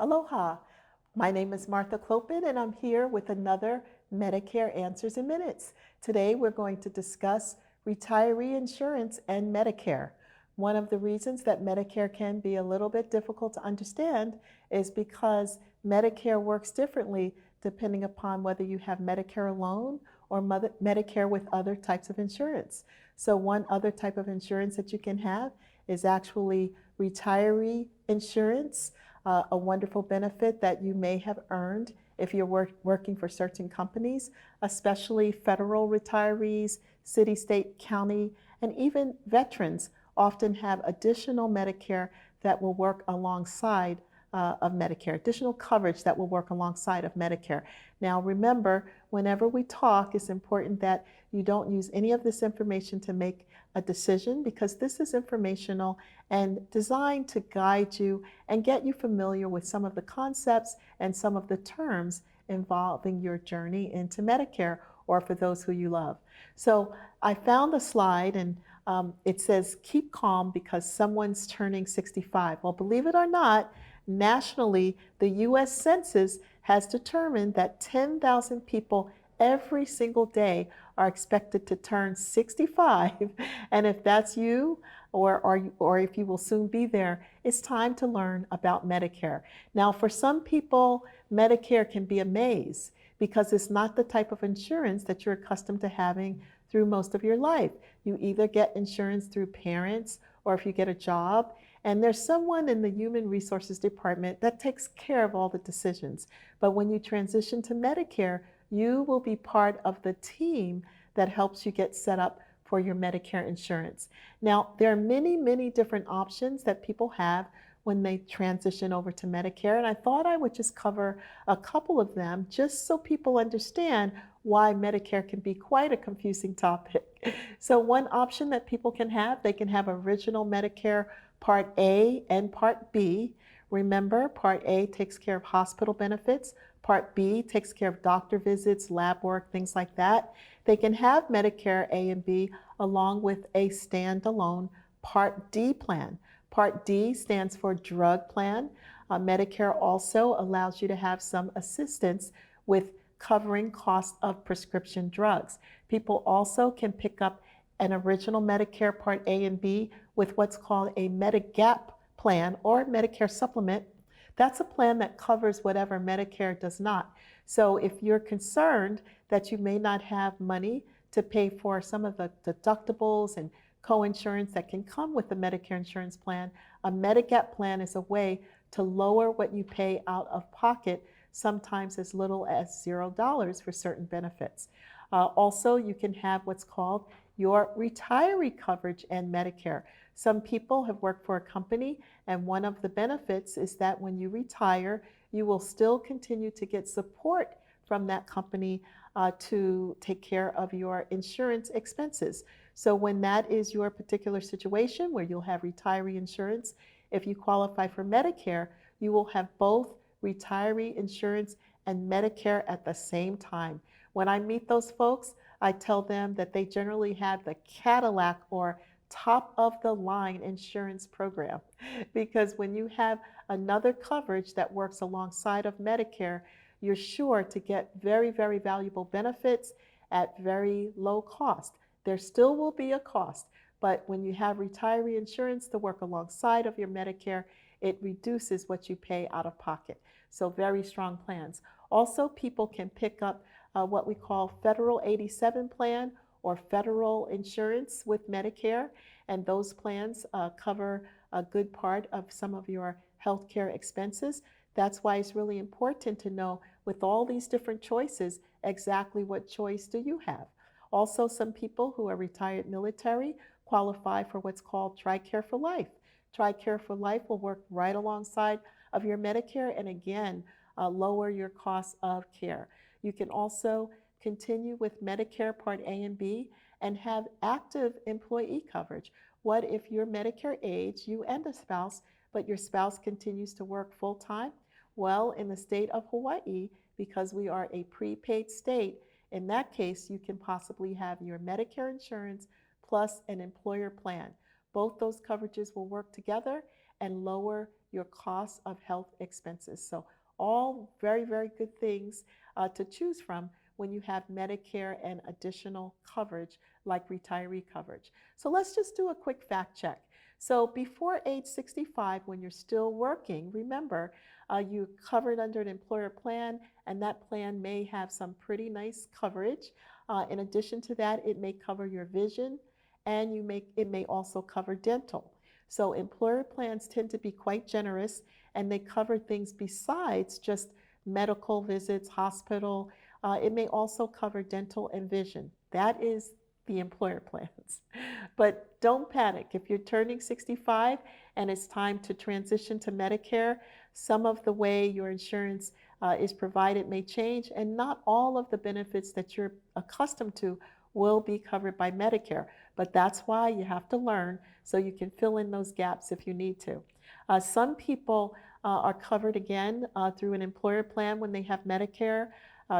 Aloha, my name is Martha Clopin and I'm here with another Medicare Answers in Minutes. Today we're going to discuss retiree insurance and Medicare. One of the reasons that Medicare can be a little bit difficult to understand is because Medicare works differently depending upon whether you have Medicare alone or Medicare with other types of insurance. So one other type of insurance that you can have is actually retiree insurance. A wonderful benefit that you may have earned if you're working for certain companies, especially federal retirees, city, state, county, and even veterans often have additional Medicare that will work alongside of Medicare, additional coverage that will work alongside of Medicare. Now remember, whenever we talk, it's important that you don't use any of this information to make a decision, because this is informational and designed to guide you and get you familiar with some of the concepts and some of the terms involving your journey into Medicare, or for those who you love. So I found a slide and it says, keep calm because someone's turning 65. Well, believe it or not, nationally, the US Census has determined that 10,000 people every single day are expected to turn 65. And if that's you, or if you will soon be there, it's time to learn about Medicare. Now, for some people, Medicare can be a maze because it's not the type of insurance that you're accustomed to having through most of your life. You either get insurance through parents or if you get a job, and there's someone in the Human Resources Department that takes care of all the decisions. But when you transition to Medicare, you will be part of the team that helps you get set up for your Medicare insurance. Now, there are many, many different options that people have when they transition over to Medicare, and I thought I would just cover a couple of them just so people understand why Medicare can be quite a confusing topic. So one option that people can have, they can have original Medicare Part A and Part B. Remember, Part A takes care of hospital benefits. Part B takes care of doctor visits, lab work, things like that. They can have Medicare A and B along with a standalone Part D plan. Part D stands for drug plan. Medicare also allows you to have some assistance with covering costs of prescription drugs. People also can pick up an original Medicare Part A and B with what's called a Medigap plan or Medicare supplement. That's a plan that covers whatever Medicare does not. So if you're concerned that you may not have money to pay for some of the deductibles and co-insurance that can come with the Medicare insurance plan, a Medigap plan is a way to lower what you pay out of pocket, sometimes as little as $0 for certain benefits. Also, you can have what's called your retiree coverage and Medicare. Some people have worked for a company, and one of the benefits is that when you retire, you will still continue to get support from that company to take care of your insurance expenses. So when that is your particular situation where you'll have retiree insurance, if you qualify for Medicare, you will have both retiree insurance and Medicare at the same time. When I meet those folks, I tell them that they generally have the Cadillac or top of the line insurance program, because when you have another coverage that works alongside of Medicare, you're sure to get very, very valuable benefits at very low cost. There still will be a cost, but when you have retiree insurance to work alongside of your Medicare, it reduces what you pay out of pocket. So very strong plans. Also, people can pick up what we call Federal 87 plan or federal insurance with Medicare, and those plans cover a good part of some of your healthcare expenses. That's why it's really important to know, with all these different choices, exactly what choice do you have. Also, some people who are retired military qualify for what's called TRICARE for Life. TRICARE for Life will work right alongside of your Medicare and again, lower your cost of care. You can also continue with Medicare Part A and B and have active employee coverage. What if you're Medicare age, you and a spouse, but your spouse continues to work full-time? Well, in the state of Hawaii, because we are a prepaid state, in that case, you can possibly have your Medicare insurance plus an employer plan. Both those coverages will work together and lower your cost of health expenses. So all very, very good things to choose from when you have Medicare and additional coverage like retiree coverage. So let's just do a quick fact check. So before age 65, when you're still working, remember, you're covered under an employer plan, and that plan may have some pretty nice coverage. In addition to that, it may cover your vision, and it may also cover dental. So employer plans tend to be quite generous, and they cover things besides just medical visits, hospital. It may also cover dental and vision. That is the employer plans. But don't panic. If you're turning 65 and it's time to transition to Medicare, some of the way your insurance is provided may change, and not all of the benefits that you're accustomed to will be covered by Medicare. But that's why you have to learn so you can fill in those gaps if you need to. Some people are covered again through an employer plan when they have Medicare.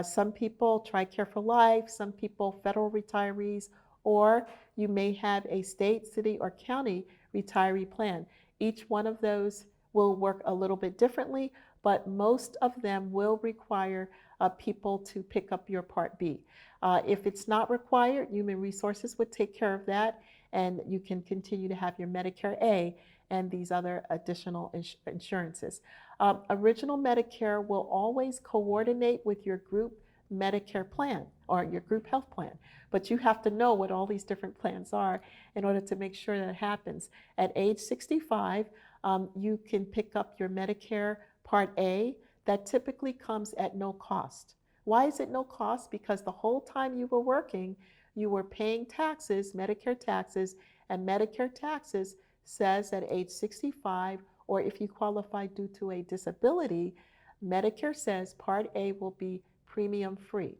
Some people TRICARE for life, some people federal retirees, or you may have a state, city, or county retiree plan. Each one of those will work a little bit differently, but most of them will require people to pick up your Part B. If it's not required, Human Resources would take care of that, and you can continue to have your Medicare A and these other additional insurances. Original Medicare will always coordinate with your group Medicare plan or your group health plan, but you have to know what all these different plans are in order to make sure that it happens. At age 65, you can pick up your Medicare Part A. That typically comes at no cost. Why is it no cost? Because the whole time you were working, you were paying taxes, Medicare taxes, and Medicare taxes says at age 65, or if you qualify due to a disability, Medicare says Part A will be premium free.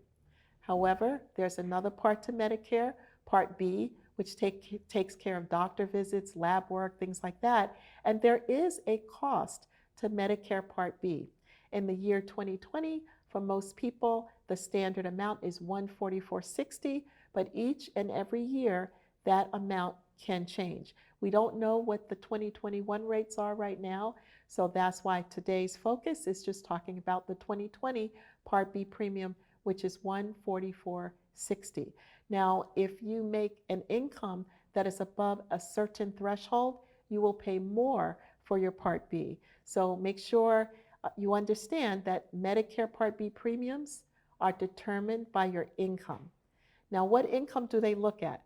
However, there's another part to Medicare, Part B, which takes care of doctor visits, lab work, things like that. And there is a cost to Medicare Part B. In the year 2020, for most people, the standard amount is $144.60, but each and every year, that amount can change. We don't know what the 2021 rates are right now, so that's why today's focus is just talking about the 2020 Part B premium, which is $144.60. Now, if you make an income that is above a certain threshold, you will pay more for your Part B. So make sure you understand that Medicare Part B premiums are determined by your income. Now, what income do they look at?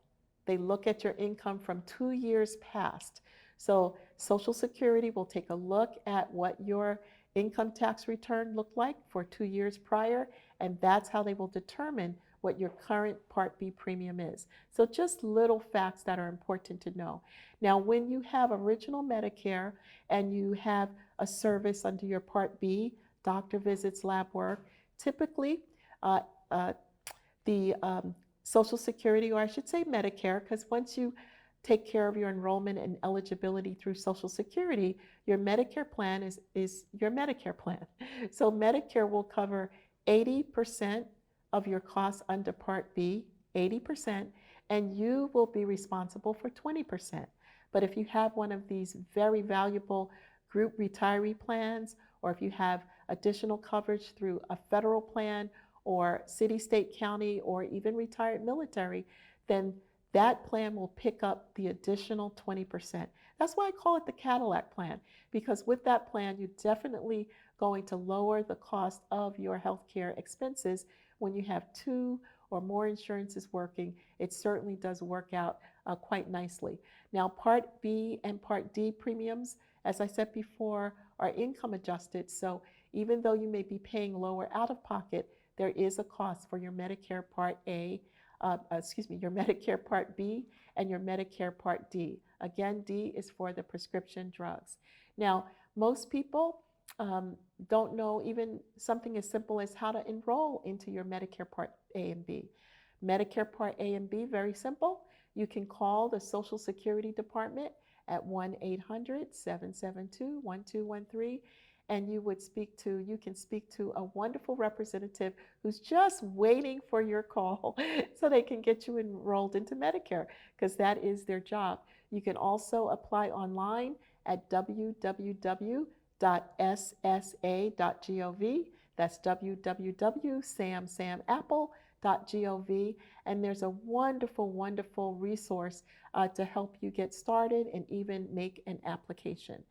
They look at your income from 2 years past. So Social Security will take a look at what your income tax return looked like for 2 years prior, and that's how they will determine what your current Part B premium is. So just little facts that are important to know. Now, when you have original Medicare and you have a service under your Part B, doctor visits, lab work, typically the Social Security, or I should say Medicare, because once you take care of your enrollment and eligibility through Social Security, your Medicare plan is your Medicare plan. So Medicare will cover 80% of your costs under Part B, 80%, and you will be responsible for 20%. But if you have one of these very valuable group retiree plans, or if you have additional coverage through a federal plan or city, state, county, or even retired military, then that plan will pick up the additional 20%. That's why I call it the Cadillac plan, because with that plan, you're definitely going to lower the cost of your healthcare expenses. When you have 2 or more insurances working, it certainly does work out quite nicely. Now, Part B and Part D premiums, as I said before, are income adjusted. So even though you may be paying lower out of pocket, there is a cost for your Medicare Part A, your Medicare Part B and your Medicare Part D. Again, D is for the prescription drugs. Now, most people don't know even something as simple as how to enroll into your Medicare Part A and B. Medicare Part A and B, very simple. You can call the Social Security Department at 1-800-772-1213, and you can speak to a wonderful representative who's just waiting for your call so they can get you enrolled into Medicare, because that is their job. You can also apply online at www.ssa.gov. That's www.samapple.gov. And there's a wonderful, wonderful resource to help you get started and even make an application.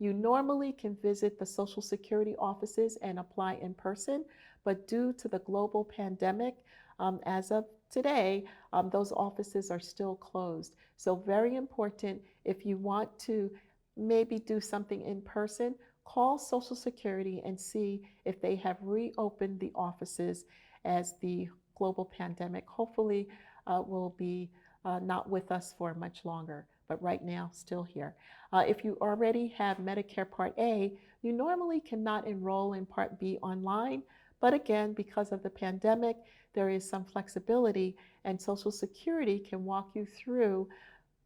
You normally can visit the Social Security offices and apply in person, but due to the global pandemic, as of today, those offices are still closed. So very important, if you want to maybe do something in person, call Social Security and see if they have reopened the offices as the global pandemic hopefully will be not with us for much longer, but right now still here. If you already have Medicare Part A, you normally cannot enroll in Part B online, but again, because of the pandemic, there is some flexibility, and Social Security can walk you through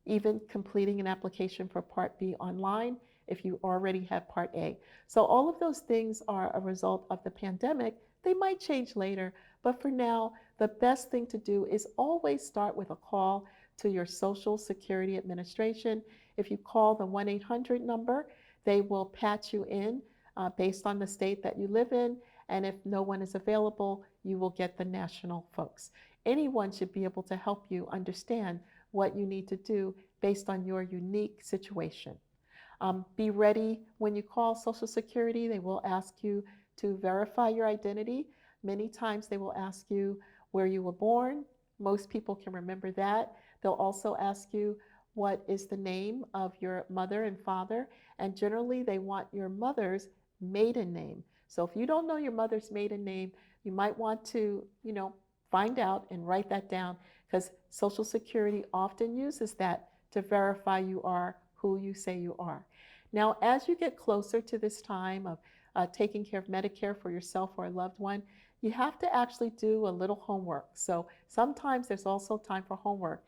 even completing an application for Part B online if you already have Part A. So all of those things are a result of the pandemic. They might change later, but for now, the best thing to do is always start with a call to your Social Security Administration. If you call the 1-800 number, they will patch you in based on the state that you live in, and if no one is available, you will get the national folks. Anyone should be able to help you understand what you need to do based on your unique situation. Be ready when you call Social Security. They will ask you to verify your identity. Many times they will ask you where you were born. Most people can remember that. They'll also ask you what is the name of your mother and father, and generally they want your mother's maiden name. So if you don't know your mother's maiden name, you might want to, find out and write that down, because Social Security often uses that to verify you are who you say you are. Now, as you get closer to this time of taking care of Medicare for yourself or a loved one, you have to actually do a little homework. So sometimes there's also time for homework.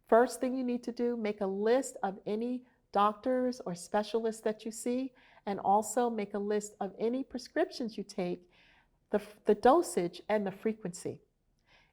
First thing you need to do, make a list of any doctors or specialists that you see, and also make a list of any prescriptions you take, the dosage and the frequency.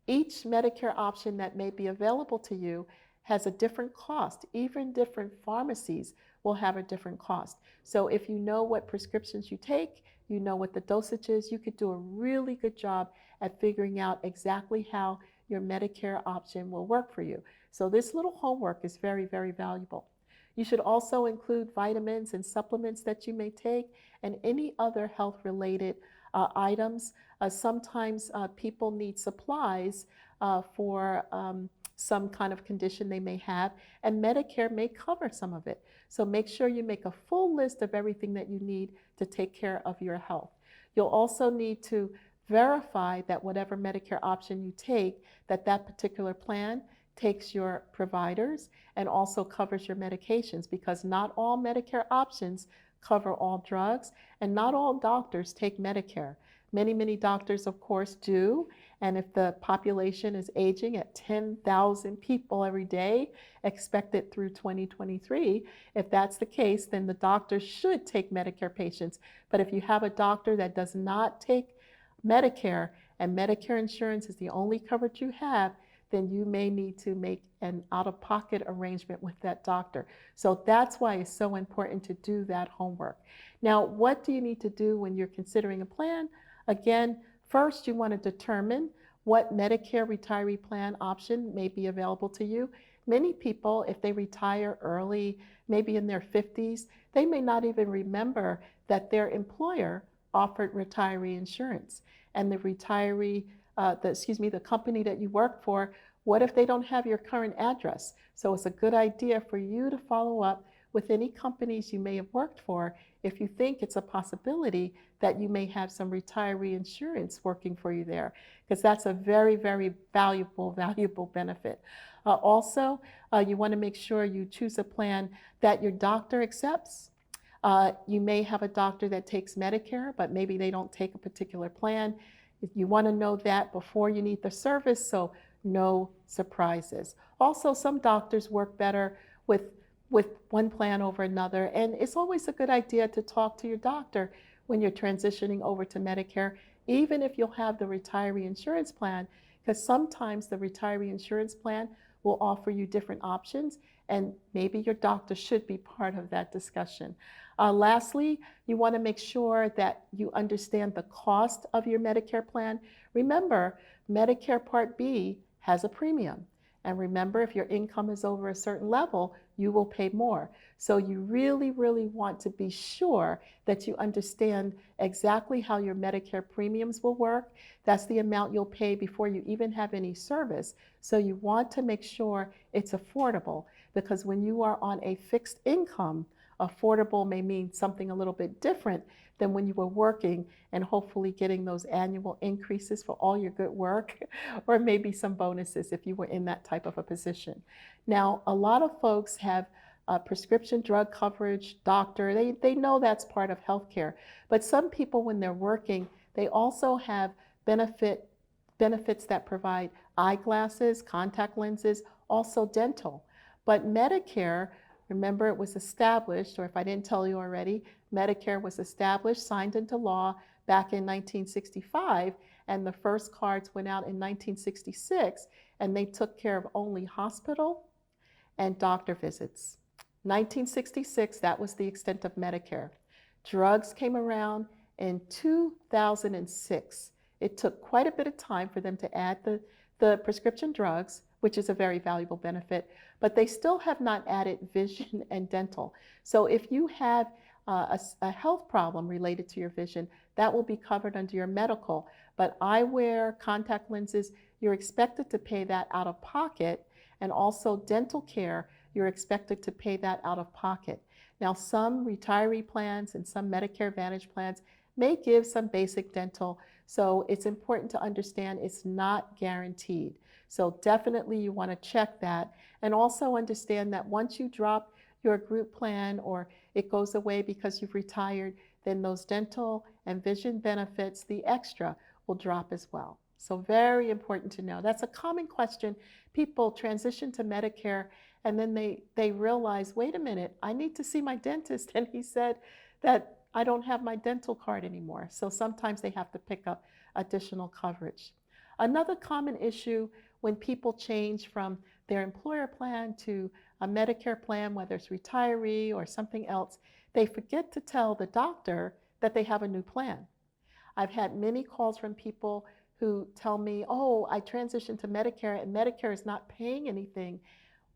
Each Medicare option that may be available to you has a different cost. Even different pharmacies will have a different cost. So if you know what prescriptions you take, you know what the dosage is, you could do a really good job at figuring out exactly how your Medicare option will work for you. So this little homework is very, very valuable. You should also include vitamins and supplements that you may take and any other health-related items. Sometimes people need supplies for some kind of condition they may have, and Medicare may cover some of it. So make sure you make a full list of everything that you need to take care of your health. You'll also need to verify that whatever Medicare option you take, that particular plan takes your providers and also covers your medications, because not all Medicare options cover all drugs, and not all doctors take Medicare. Many, many doctors, of course, do, and if the population is aging at 10,000 people every day, expected through 2023, if that's the case, then the doctor should take Medicare patients. But if you have a doctor that does not take Medicare, and Medicare insurance is the only coverage you have, then you may need to make an out-of-pocket arrangement with that doctor. So that's why it's so important to do that homework. Now, what do you need to do when you're considering a plan? Again, first you want to determine what Medicare retiree plan option may be available to you. Many people, if they retire early, maybe in their 50s, they may not even remember that their employer offered retiree insurance. And the retiree the company that you work for, what if they don't have your current address? So it's a good idea for you to follow up with any companies you may have worked for if you think it's a possibility that you may have some retiree insurance working for you there, because that's a very, very valuable benefit. Also, you want to make sure you choose a plan that your doctor accepts. You may have a doctor that takes Medicare, but maybe they don't take a particular plan. You want to know that before you need the service, so no surprises. Also, some doctors work better with one plan over another, and it's always a good idea to talk to your doctor when you're transitioning over to Medicare, even if you'll have the retiree insurance plan, because sometimes the retiree insurance plan will offer you different options, and maybe your doctor should be part of that discussion. Lastly, you want to make sure that you understand the cost of your Medicare plan. Remember, Medicare Part B has a premium. And remember, if your income is over a certain level, you will pay more. So you really, really want to be sure that you understand exactly how your Medicare premiums will work. That's the amount you'll pay before you even have any service. So you want to make sure it's affordable, because when you are on a fixed income, affordable may mean something a little bit different than when you were working and hopefully getting those annual increases for all your good work, or maybe some bonuses if you were in that type of a position. Now, a lot of folks have prescription drug coverage, doctor, they know that's part of healthcare. But some people, when they're working, they also have benefits that provide eyeglasses, contact lenses, also dental. But Medicare, remember, it was established, or if I didn't tell you already, Medicare was established, signed into law back in 1965, and the first cards went out in 1966, and they took care of only hospital and doctor visits. 1966, that was the extent of Medicare. Drugs came around in 2006. It took quite a bit of time for them to add the prescription drugs, which is a very valuable benefit, but they still have not added vision and dental. So if you have a health problem related to your vision, that will be covered under your medical. But eyewear, contact lenses, you're expected to pay that out of pocket, and also dental care, you're expected to pay that out of pocket. Now, some retiree plans and some Medicare Advantage plans may give some basic dental, so it's important to understand it's not guaranteed. So definitely you want to check that, and also understand that once you drop your group plan or it goes away because you've retired, then those dental and vision benefits, the extra, will drop as well. So very important to know. That's a common question. People transition to Medicare and then they realize, wait a minute, I need to see my dentist, and he said that I don't have my dental card anymore. So sometimes they have to pick up additional coverage. Another common issue when people change from their employer plan to a Medicare plan, whether it's retiree or something else, they forget to tell the doctor that they have a new plan. I've had many calls from people who tell me, oh, I transitioned to Medicare and Medicare is not paying anything.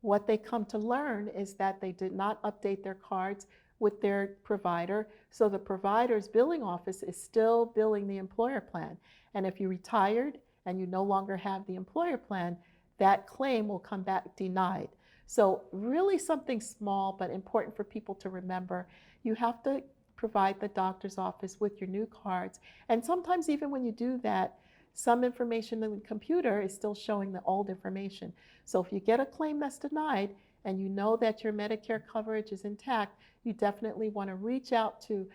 What they come to learn is that they did not update their cards with their provider, so the provider's billing office is still billing the employer plan. And if you retired and you no longer have the employer plan, that claim will come back denied. So really something small but important for people to remember. You have to provide the doctor's office with your new cards. And sometimes even when you do that, some information in the computer is still showing the old information. So if you get a claim that's denied and you know that your Medicare coverage is intact, you definitely want to reach out to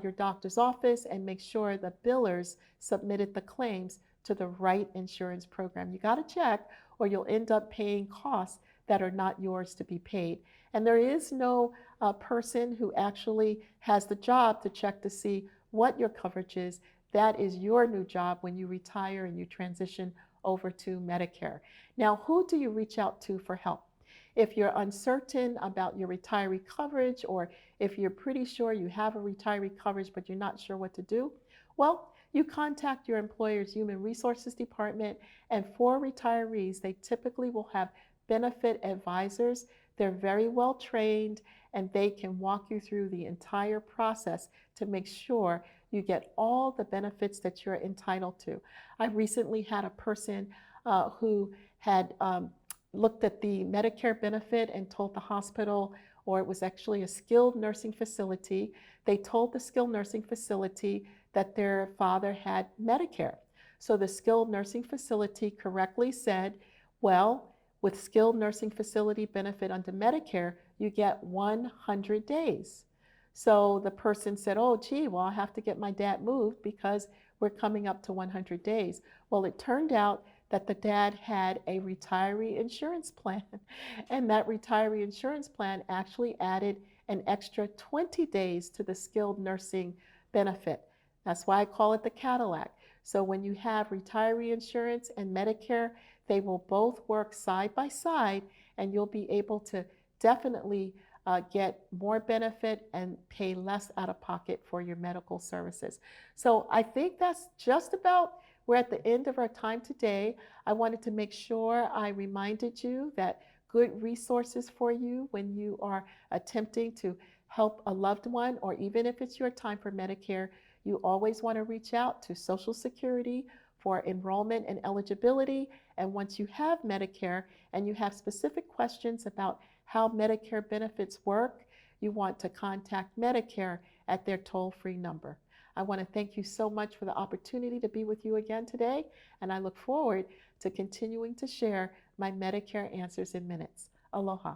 your doctor's office and make sure the billers submitted the claims to the right insurance program. You got to check, or you'll end up paying costs that are not yours to be paid. And there is no person who actually has the job to check to see what your coverage is. That is your new job when you retire and you transition over to Medicare. Now, who do you reach out to for help? If you're uncertain about your retiree coverage, or if you're pretty sure you have a retiree coverage but you're not sure what to do, well, you contact your employer's Human Resources Department, and for retirees, they typically will have benefit advisors. They're very well trained, and they can walk you through the entire process to make sure you get all the benefits that you're entitled to. I recently had a person who had looked at the Medicare benefit and told the hospital, or it was actually a skilled nursing facility, they told the skilled nursing facility that their father had Medicare. So the skilled nursing facility correctly said, well, with skilled nursing facility benefit under Medicare, you get 100 days. So the person said, oh, gee, well, I have to get my dad moved because we're coming up to 100 days. Well, it turned out that the dad had a retiree insurance plan, and that retiree insurance plan actually added an extra 20 days to the skilled nursing benefit. That's why I call it the Cadillac. So when you have retiree insurance and Medicare, they will both work side by side, and you'll be able to definitely get more benefit and pay less out of pocket for your medical services. So I think that's just about, we're at the end of our time today. I wanted to make sure I reminded you that good resources for you when you are attempting to help a loved one, or even if it's your time for Medicare, you always want to reach out to Social Security for enrollment and eligibility. And once you have Medicare and you have specific questions about how Medicare benefits work, you want to contact Medicare at their toll-free number. I want to thank you so much for the opportunity to be with you again today, and I look forward to continuing to share my Medicare Answers in Minutes. Aloha.